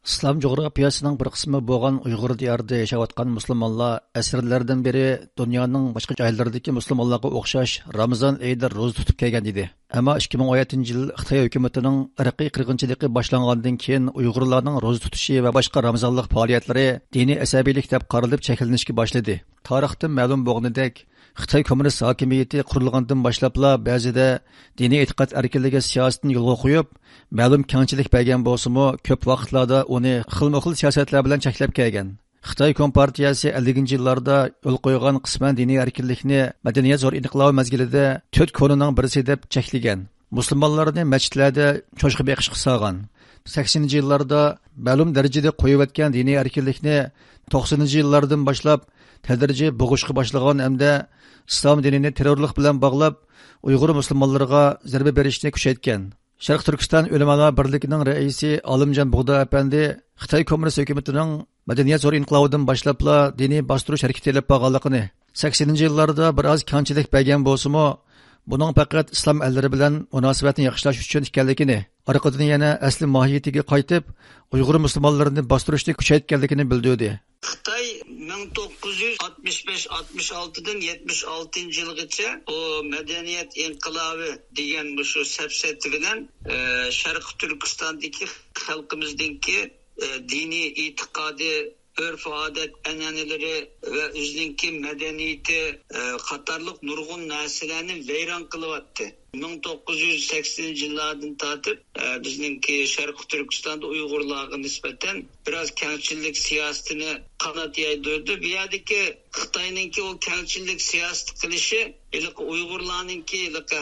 İslam coğrafiyasının bir qismi bo'lgan Uyg'ur diyorida yashayotgan musulmonlar asrlardan beri dunyoning boshqa joylaridagi musulmonlarga o'xshash Ramazon oyida ro'za tutib kelgan edi. Ammo 2017-yil Xitoy hukumatining irqiy qirg'inchiligi boshlangandan keyin Uyg'urlarning ro'za tutishi va boshqa ramazonlik faoliyatlari diniy asabiylik deb qaralib cheklanishga boshladi. Tarixdan ma'lum bo'lganidek, Xitoy kommunist hokimiyati qurilgandan boshlabla ba'zida diniy e'tiqod erkinligi siyosatini yo'lga qo'yib, ma'lum kengchilik bergan bo'lsa-mu, ko'p vaqtlarda uni xilma-xil siyosatlar bilan cheklab kelgan. Xitoy Kompartiyasi 50-yillarda yo'l qo'ygan qisman diniy erkinlikni madaniyat zo'r inqilobi mezgilida 4 konuning birisi deb cheklagan. Musulmonlarni masjidlarda cho'chqa beqishga solgan. 80-yillarda ma'lum darajada qo'yayotgan diniy erkinlikni 90-yillardan boshlab tadrijiy bo'g'ishga boshlagan hamda islom dinini terrorlik bilan bog'lab Uyg'ur musulmonlariga zarba berishni kuchaytgan. Sharq Turkiston ulamolar birligining raisi Olimjon Bug'do apandi Xitoy kommunist hukumatining madaniyat zo'r inqilobidan boshlabla diniy bostirish harakati olib borganligini 80-yillarda biroz kamchilik bergan bo'lsa-mu, buning faqat islom allari bilan munosabatni yaxshilash uchun ekanligini, orqadan yana asli mohiyatiga qaytib, Uyg'ur musulmonlarini bostirishni kuchaytganligini bildirdi. Xitoy 1965-66dan 76-yilgacha o madaniyat inqilobi degan bu shu sapsati bilan Sharq Turkistondagi xalqimizdagi diniy e'tiqodi, örf-odat an'analari va o'zining madaniyati qatorliq nurg'un narsalarni vayron qilyapti. 1980-yillardan tortib bizningki Sharq Turkistonda Uyg'urlarga nisbatan biroz kengchilik siyosatini qanot yaydirdi. Bu yerdagi Xitoyningki o kengchilik siyosat qilishi Uyg'urlarningki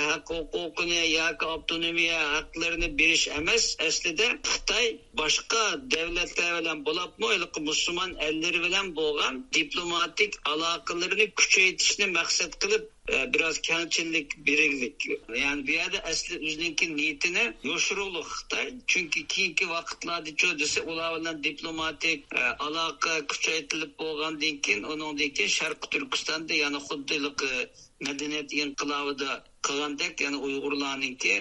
haq huquqini yoki avtonomiya haqlarini berish emas, aslida Xitoy boshqa davlatlar bilan bo'libmi, musulmon ellari bilan bo'lgan diplomatik aloqalarini kuchaytirishni maqsad qilib biraz kengchilik biriklik. Yani bir yerde asli o'zining niyatini yoshiruvlik Xitoy. Chunki keyingi vaqtlarda cho'disi ular bilan diplomatik aloqa kuchaytirilib bo'lgandan keyin uningdan keyin Sharq Turkistonda yana xuddilik madaniyat inqilobida qilgandek, yani Uyg'urlarningki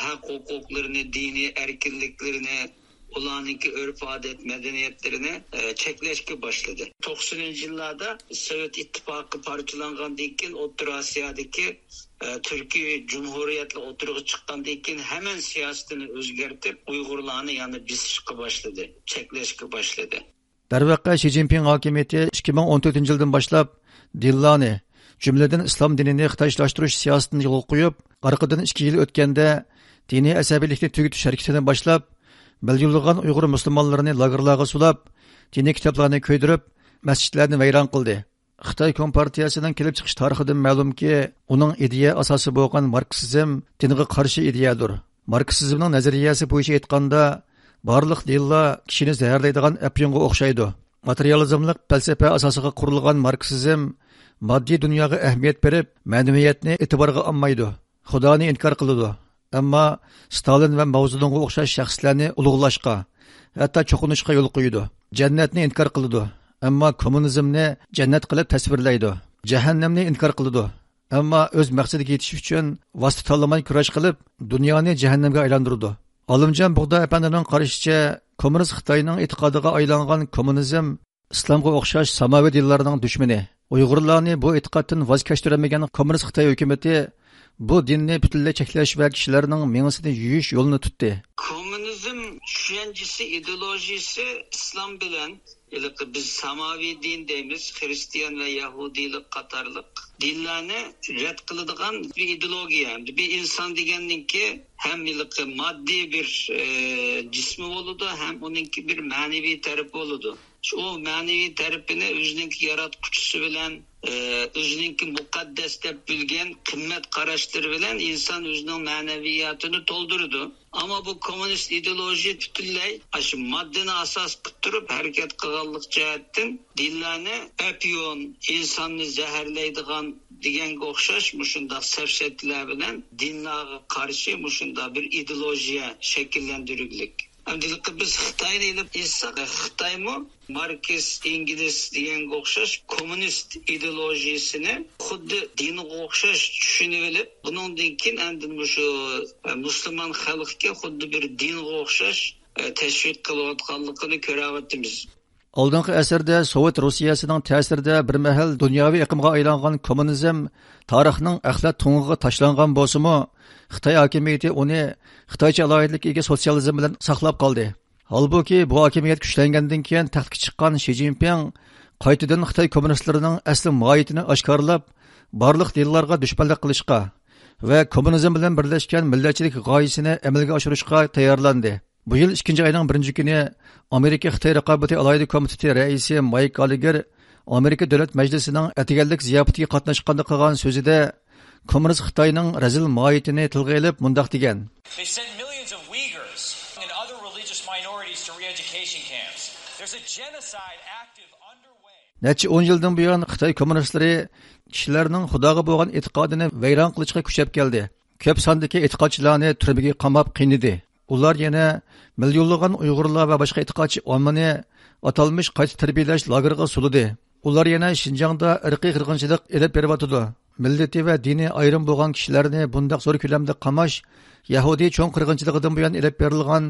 haq huquqlarini, diniy erkinliklerini, ularninki örf-odat medeniyetlerini cheklashga boshladi. 90-yillarda Sovet ittifoqi parchalangandan keyin O'rta Osiyodagi Turkiya Cumhuriyeti o'tirg'i chiqqandan keyin hemen siyosatini o'zgartirib, Uyg'urlarni yana bisishga boshladi, cheklashga boshladi. Darvaqa Xi Jinping hokimiyati 2014-yildan boshlab dinlarni, jumladan islom dinini xitoylashtirish siyosatini yo'lga qo'yib, orqadan 2 yil o'tganda diniy asabiylikni tugutish harakatini boshlab, milyonlagan Uyg'ur musulmonlarini lagerlarga sulab, diniy kitoblarni ko'ydirib, masjidlarni vayron qildi. Xitoy Kompartiyasining kelib chiqish tarixidan ma'lumki, uning ideya asosi bo'lgan marksizm dinga qarshi ideyadir. Marksizmning nazariyasi bo'yicha aytganda, barliq dinlar kishini zaharlaydigan apyonga o'xshaydi. Materializmlik falsafa asosiga qurilgan marksizm moddiy dunyoga ahamiyat berib, ma'naviyatni e'tiborga olmaydi. Xudoni inkor qiladi. Ammo Stalin va Mao Zedongga o'xshash shaxslarni ulug'lashga, hatto cho'qinishga yo'l qo'ydi. Jannatni inkor qiladi, ammo kommunizmni jannat qilib tasvirlaydi. Jahannamni inkor qiladi, ammo o'z maqsadiga yetish uchun vosita tanlamay kurash qilib, dunyoni jahannamga aylantirdi. Olimjon Bug'do apandining qarashicha, kommunist Xitoyning e'tiqodiga aylangan kommunizm islomga o'xshash samoviy dinlarning dushmani. Uyg'urlarni bu e'tiqoddan voz kechirmagan kommunist Xitoy hukumatı bu dinni butunlay cheklash va kishilarning mengisini yuyish yo'lini tutdi. Komünizm düşüncesi, ideolojisi İslam bilen biz samavi din deymiz, Hristiyan ve Yahudilik qatarlık dinlerini red kılıdığan bir ideolojiya. Bir insan degeninki hem maddi bir cismi oludu, hem onunki bir manevi tarafı oludu. O manevi tarafını özününki yaratkucusu bilen özününki mukaddes deb bilgen kıymet qarashları bilen insan özünün maneviyatını doldurdu. Ama bu komünist ideoloji bütünley aşı maddeni asas tutturup hareket kılallık cihetten dinlerini öpüyon, insanını zehirleydiğen degenge o'xshash mushunda safsatlar bilan dinlarga qarshi mushunda bir ideologiya shakllantiruvlik. Amdilikda biz Xitoyni ilib eshitsak, Xitoymi Marks, Ingliz deganga o'xshash kommunist ideologiyasini xuddi dinga o'xshash tushunib olib, bundan keyin endi shu musulmon xalqga xuddi bir dinga o'xshash teşvik kılayotganligini ko'ryapmiz. Oldingi asrda Sovet Rusiyasining ta'sirida bir mahal dunyoviy iqlimga aylangan kommunizm tarixning axlat to'ng'iga tashlangan bo'lsa-mu, Xitoy hokimiyati uni Xitoycha alohidlikka ega sotsializm bilan saqlab qoldi. Halbuki bu hokimiyat kuchlangandan keyin taxtga chiqqan Shi Jinping qaytadan Xitoy kommunistlarining asli mohiyatini oshkorlab, barliq dinlarga dushmanlik qilishga va kommunizm bilan birlashgan millatchilik g'oyasini amalga oshirishga tayyorlandi. Bu yil 2 oyning 1-kuni Amerika Xitoy raqobati alohida komiteti raisi Mike Gallagher Amerika Davlat Majlisining atiganlik ziyofatiga qatnashganda qilgan so'zida kommunist Xitoyning razil mohiyatini tilga olib mundaq degan: They sent millions of Uyghurs and other religious minorities to re-education camps. There's a genocide active underway. Necha 10 yildan buyon Xitoy kommunistlari kishilarning Xudoga bo'lgan e'tiqodini vayron qilishga kuchab keldi. Ko'p sondagi e'tiqodchilarni turmaga qamab qiynadi. Ular yana millionlagan Uyg'urlar va boshqa e'tiqodchi ommani atalmış qayta tarbiyalash lageriga suludi. Ular yana Xinjiangda irqiy qirg'inchilik elib beryapti. Millati va diniy ayrim bo'lgan kishilarni bundaq zo'r ko'lamda qamash Yahudiy cho'ng qirg'inchiligidan buyon elib berilgan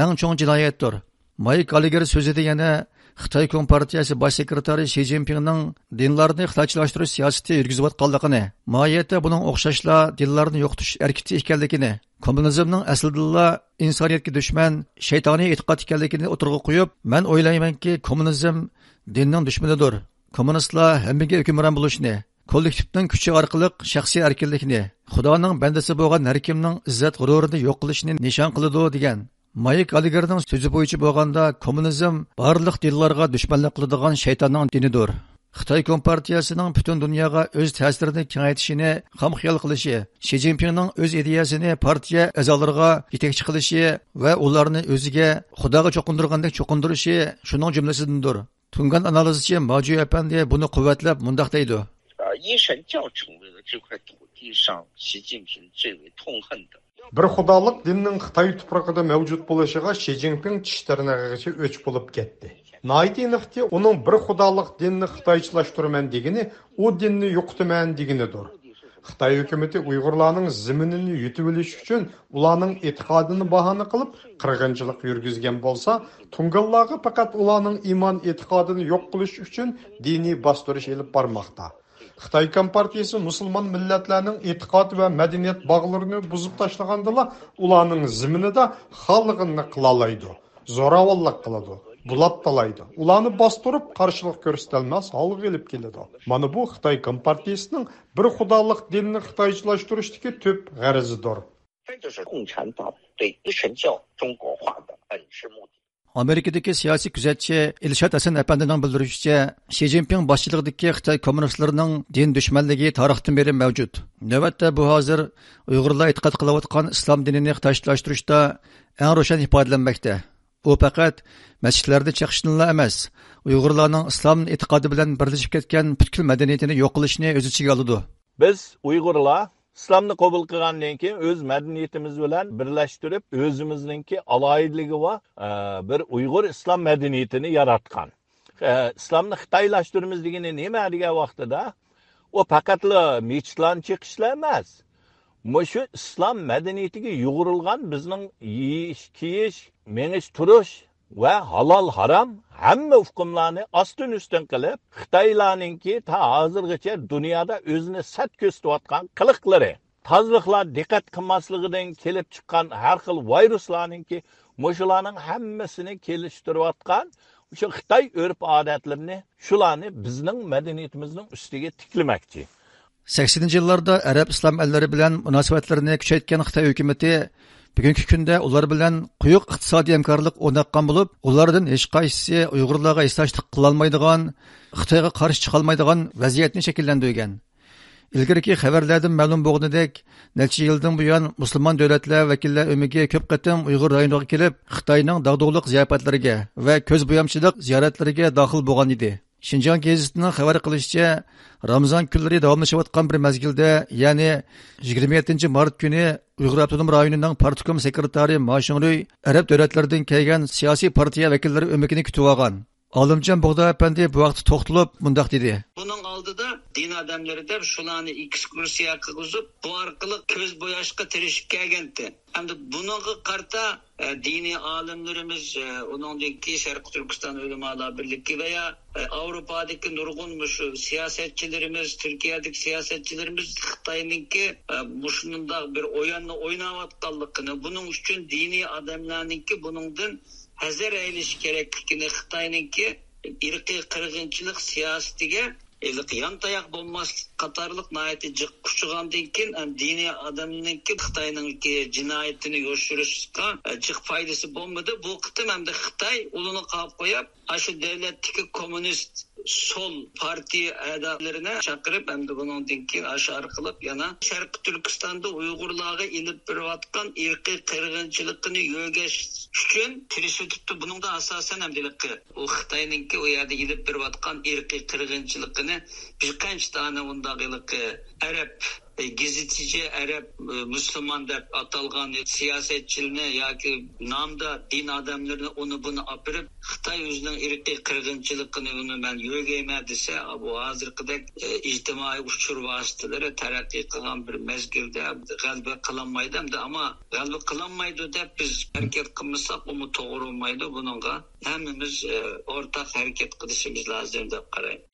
eng cho'ng jinoyatdir. Mike Gallagher so'zida yana Xitoy Kompartiyasi bosh sekretari Shi Jinpingning dinlarni xitoychilashtirish siyosati yurgizayotganligini, mohiyatda buning o'xshashla dinlarni yo'qotish harakati ekanligini, kommunizmning aslida insoniyatga dushman, shaytoniy e'tiqod ekanligini o'tirg'a qo'yib, men o'ylaymanki, kommunizm dinning dushmanidir. Kommunistlar hammaga hukmron bo'lishni, kollektivning kuchi orqali shaxsiy erkinlikni, Xudoning bandasi bo'lgan har kimning izzat g'ururini yo'q qilishni nishon qiladi degan. Mike Gallagherning so'zi bo'yicha bo'lganda kommunizm barliq dinlarga dushmanlik qiladigan shaytonning dinidir. Xitoy Kompartiyasining butun dunyoga o'z ta'sirini kengaytirishini ham xiyol qilishi, Shi Jinpingning o'z ideyasini partiya a'zolariga yetakchi qilishi va ularni o'ziga Xudoga cho'qindirgandek cho'qindirishi shuning jumlasidandir. Tungan analizchi Maju Apandi buni quvvatlab mundaq deydi: 一神教成为了这块土地上习近平最为痛恨的。 Bir xudolıq dinning Xitoy tuprog'ida mavjud bo'lishiga Shi Jinping tishlarnig'igacha o'ch bo'lib ketdi. Nayt aniqki, uning bir xudolıq dinni xitoychilashtiraman degani, u dinni yo'qotaman deganidir. Xitoy hukumatı Uyg'urlarning zaminini yutib olish uchun ularning e'tiqodini bahona qilib qirg'inchilik yurgizgan bo'lsa, Tungallarga faqat ularning iymon e'tiqodini yo'q qilish uchun diniy bostirish olib bormoqda. Xitoy Kompartiyasi musulmon millatlarning e'tiqod va madaniyat bog'larini buzib tashlagandala, ularning zaminida xalqini qila oladi, zo'ravonlik qiladi, bulab talaydi. Ularni bostirib qarshilik ko'rsatolmas holga olib keladi. Mana bu Xitoy Kompartiyasining bir xudolik dinni xitoychilashtirishdagi tub g'arazidir. 这就是共产党对一神教中国化的本质目的。 Amerikadagi siyosiy kuzatchi Ilshad Hasan apandining bildirishicha, Shi Jinping boshchiligidagi Xitoy kommunistlarining din dushmanligi tarixdan beri mavjud. Navbatda bu hozir Uyg'urlar e'tiqod qilayotgan islom dinini xitoychilashtirishda eng ro'shan ifodalanmoqda. U faqat masjidlarda chaqishninla emas, Uyg'urlarning islom e'tiqodi bilan birlashib ketgan butkul madaniyatini yo'q qilishni o'z ichiga oladi. Biz Uyg'urlar İslamni qabul qilgandan keyin o'z madaniyatimiz bilan birlashtirib, o'zimizningki aloyidligi va bir Uyg'ur islom madaniyatini yaratgan. İslamni xitoylashtiramiz degani nima degan vaqtida, u faqatla mechitlarni chiqishlar emas. Mushu islom madaniyatiga yo'g'rilgan bizning yeyish, kiyish, menish, turish va halol haram hamma hukmlarni ostin ustin qilib, Xitoylarningki ta hozirgacha dunyoda o'zini sat ko'rsatayotgan qiliqlari, tozliqlar diqqat qilmasligidan kelib chiqqan har xil viruslarningki mushularning hammasini kelishtirayotgan o'sha Xitoy urf-odatlarini, shularni bizning madaniyatimizning ustiga tiklamoqchi. 80-yillarda Arab islom ellari bilan munosabatlarni kuchaytgan Xitoy hukumatı bugungi kunda ular bilan quyuq iqtisodiy hamkorlik o'rnatgan bo'lib, ulardan hech qaysisi Uyg'urlarga isloshlik qila olmaydigan, Xitoyga qarshi chiqa olmaydigan vaziyatni shakllantirgan. Ilgariki xabarlardan ma'lum bo'lganidek, necha yildan buyon musulmon davlatlar vakillar o'miga ko'p qatim Uyg'ur rayoniga kelib, Xitoyning dag'dug'liq ziyofatlariga va ko'z bo'yamchilik ziyoratlariga daxil bo'lgan edi. Xinjiang gazetining xabar qilishicha, Ramazon kunlari davomlashayotgan bir mezgilda, ya'ni 27 mart kuni Uyg'ur avtonom rayonining partkom sekretari Ma Shingruy Arab davlatlaridan kelgan siyosiy partiya vakillari o'mikini kutib olgan. Olimjon Bug'doy apandi bu vaqt to'xtalib mundaq dedi: Bunun oldida din odamlari deb shularni ekskursiya qilib, bu orqali ko'z bo'yashga tirishib kelgandi. Hamda bunga qarta dini alimlerimiz, onundaki Şarkı Türkistan Ulemalar Birliği veya Avrupa'daki nurgun siyasetçilerimiz, Türkiye'deki siyasetçilerimiz Xitay'ınki muşununda bir oyanla oynavatkallıkını, bunun için dini adamlarınki bunundan hazır eyliş gereklikini Xitay'ınki irqi qirg'inchilik siyosatiga yan tayoq bo'lmas qatorliq nihoyatda jiq kuchug'andan keyin diniy odamninki Xitoyninki jinoyatini yoshirishga jiq foydasi bo'lmadi. Bu qitim hamda Xitoy ulini qolib qo'yib, shu davlatdagi kommunist sol partiya a'zolarini chaqirib, hamda bundan keyin shu orqali yana Sharqi Turkistonda Uyg'urlarga ilib berayotgan irqiy qirg'inchilikni yo'gash uchun tirishibdi. Buning da asosan hamda u Xitoyninki u yerda ilib berayotgan irqiy qirg'inchilikni bir qancha tane undaqılık Arap gizitici Arap Müslüman deb atalgan siyasetçilerini yoki namda din adamlarını onu bunu apırıp Xitay özünün irqiy qirg'inchiligini uni men yo'gayman desa, bu hozirgidek ijtimoiy uchur vositalari taraqqiy qilgan bir mezgilda g'alaba qilinmaydi hamda, ammo g'alaba qilinmaydi deb biz harakat qilmasak uni to'g'ri bo'lmaydi. Buningga hammamiz o'rtaq harakat qilishimiz lozim deb qarayman.